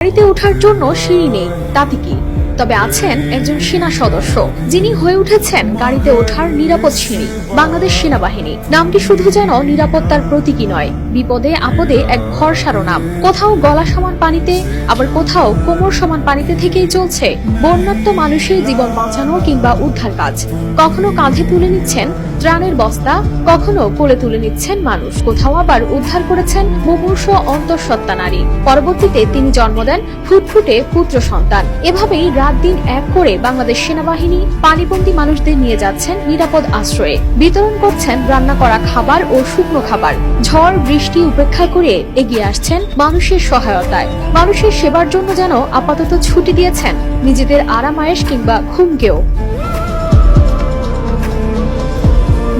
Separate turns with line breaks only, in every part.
গাড়িতে ওঠার জন্য সিঁড়ি নেই, তাতে কি? তবে আছেন একজন সেনা সদস্য যিনি হয়ে উঠেছেন গাড়িতে ওঠার নিরাপদ সিঁড়ি। বাংলাদেশ সেনাবাহিনী নামটি শুধু যেন নিরাপত্তার প্রতীকী নয়, বিপদে আপদে এক ভরসারও নাম। কোথাও গলা সমান পানিতে, আবার কোথাও কোমর সমান পানিতে থেকেই চলছে বন্যার্ত মানুষের জীবন বাঁচানো কিংবা উদ্ধার কাজ। কখনো কাঁধে তুলে নিচ্ছেন ত্রাণের বস্তা, কখনো কোলে তুলে নিচ্ছেন মানুষ, কোথাও আবার উদ্ধার করেছেন মুমূর্ষ অন্তঃসত্ত্বা নারী। পরবর্তীতে তিনি জন্ম দেন ফুটফুটে পুত্র সন্তান। এভাবেই রাত দিন এক করে বাংলাদেশ সেনাবাহিনী পানিবন্দী মানুষদের নিয়ে যাচ্ছেন নিরাপদ আশ্রয়ে, বিতরণ করছেন রান্না করা খাবার ও শুকনো খাবার। ঝড় বৃষ্টি উপেক্ষা করে এগিয়ে আসছেন মানুষের সহায়তায়। মানুষের সেবার জন্য যেন আপাতত ছুটি দিয়েছেন নিজেদের আরামায়েশ কিংবা ঘুমকেও।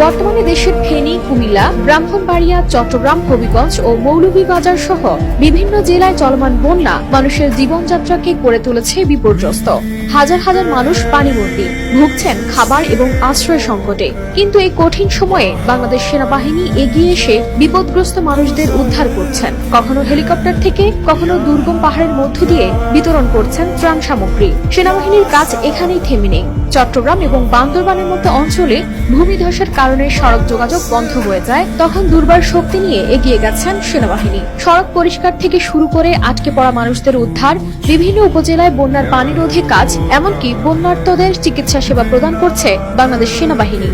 বর্তমানে দেশের ফেনী, কুমিল্লা, ব্রাহ্মণবাড়িয়া, চট্টগ্রাম, হবিগঞ্জ ও মৌলভীবাজার সহ বিভিন্ন জেলায় চলমান বন্যা মানুষের জীবনযাত্রাকে করে তুলেছে বিপর্যস্ত। হাজার হাজার মানুষ পানিবন্দী, ভুগছেন খাবার এবং আশ্রয় সংকটে। কিন্তু এই কঠিন সময়ে বাংলাদেশ সেনাবাহিনী এগিয়ে এসে বিপদগ্রস্ত মানুষদের উদ্ধার করছেন। কখনো হেলিকপ্টার থেকে, কখনো দুর্গম পাহাড়ের মধ্য দিয়ে বিতরণ করছেন ত্রাণ সামগ্রী। সেনাবাহিনীর কাজ এখানেই থেমে নেই। চট্টগ্রাম এবং বান্দরবানের মতো অঞ্চলে ভূমিধসের কারণে সড়ক যোগাযোগ বন্ধ হয়ে যায়, তখন দুর্বার শক্তি নিয়ে এগিয়ে গেছেন সেনাবাহিনী। সড়ক পরিষ্কার থেকে শুরু করে আটকে পড়া মানুষদের উদ্ধার, বিভিন্ন উপজেলায় বন্যার পানি রোধে কাজ, এমনকি বন্যার্তদের চিকিৎসা সেবা প্রদান করছে বাংলাদেশ সেনাবাহিনী।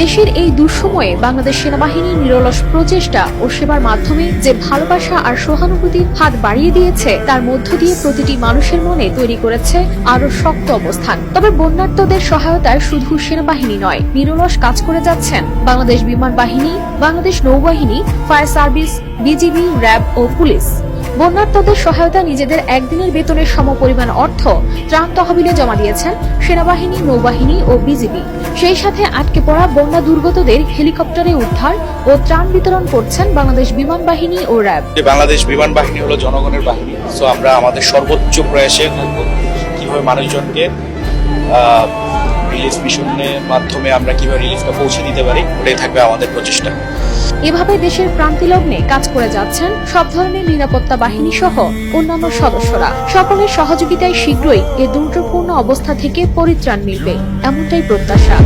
দেশের এই দুঃসময়ে বাংলাদেশ সেনাবাহিনীর নিরলস প্রচেষ্টা ও সেবার মাধ্যমে যে ভালোবাসা আর সহানুভূতির হাত বাড়িয়ে দিয়েছে, তার মধ্য দিয়ে প্রতিটি মানুষের মনে তৈরি করেছে আরো শক্ত অবস্থান। তবে বন্যার্তদের সহায়তায় শুধু সেনাবাহিনী নয়, নিরলস কাজ করে যাচ্ছেন বাংলাদেশ বিমান বাহিনী, বাংলাদেশ নৌবাহিনী, ফায়ার সার্ভিস, বিজিবি, র্যাব ও পুলিশ। বন্যার্তদের সহায়তা নিজেদের একদিনের বেতনের সমপরিমাণ অর্থ ত্রাণ তহবিলে জমা দিয়েছেন সেনাবাহিনী, নৌবাহিনী ও বিজিবি। সেই সাথে আটকে পড়া বন্যা দুর্গতদের হেলিকপ্টারে উদ্ধার ও ত্রাণ বিতরণ করছেন বাংলাদেশ বিমান বাহিনী ও র্যাব।
বাংলাদেশ বিমান বাহিনী হলো জনগণের বাহিনী, সো আমরা আমাদের সর্বোচ্চ প্রয়াসে কিভাবে মানুষজনকে রিলিফ মিশনের মাধ্যমে আমরা কিভাবে রিলিফটা পৌঁছে দিতে পারি, ওটাই থাকবে আমাদের প্রচেষ্টা।
এভাবে দেশের প্রান্তিলগ্নে কাজ করে যাচ্ছেন সব ধরনের নিরাপত্তা বাহিনী সহ অন্যান্য সদস্যরা। সকলের সহযোগিতায় শীঘ্রই এ দুর্যোগপূর্ণ অবস্থা থেকে পরিত্রাণ মিলবে, এমনটাই প্রত্যাশা।